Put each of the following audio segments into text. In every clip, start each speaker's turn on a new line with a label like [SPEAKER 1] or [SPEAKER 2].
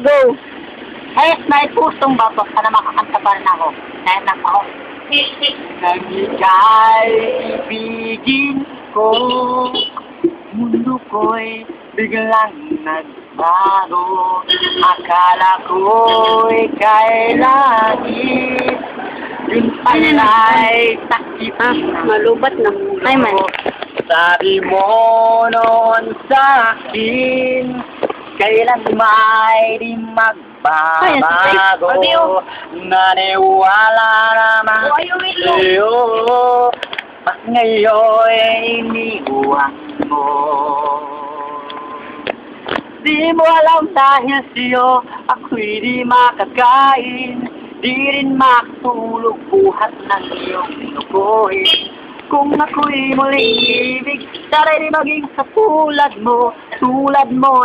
[SPEAKER 1] Go! Kahit may pusong bato, sana makakanta pa rin ako. Dahil lang ako. Nang ika'y ibigin ko, mundo ko'y biglang nagbago. Akala ko'y kay langit, yun pala'y takip
[SPEAKER 2] Malubat na. Ay, man.
[SPEAKER 1] Sabi mo noon sa'kin, kailan may di magbabago. Naniwala naman sa'yo, at ngayon iniwan mo. Di mo alam dahil sa'yo, ako'y di makakain, di rin makatulog buhat ng iyong tinukoy. Kung ako'y muling ibig, sana'y di maging sa tulad mo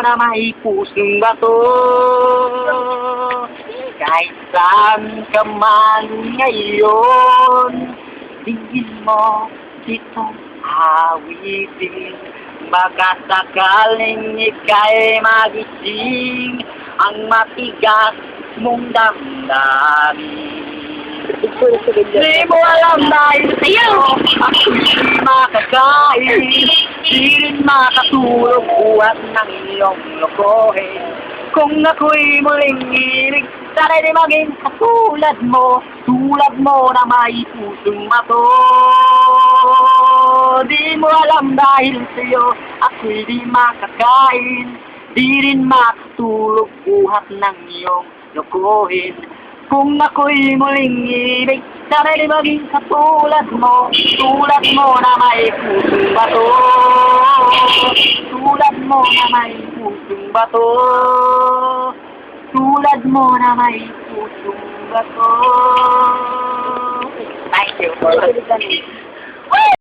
[SPEAKER 1] na may pusong bato. Kahit saan ka man ngayon, tingin mo itong awitin. Baka sakaling ika'y magising ang matigas mong damdamin. Di mo alam dahil sa'yo, ako'y di makakain, di rin makatulog buhat ng iyong lokohin. Kung ako'y muling ibig, sana'y di maging katulad mo na may pusong mato. Di mo alam dahil sa'yo, ako'y di makakain, di rin makatulog buhat ng iyong lokohin. Kung ako'y muling ibig, sana'y di maging katulad mo na may pusong bato. Tulad mo na may pusong bato. Tulad mo na may pusong bato. Thank you for listening.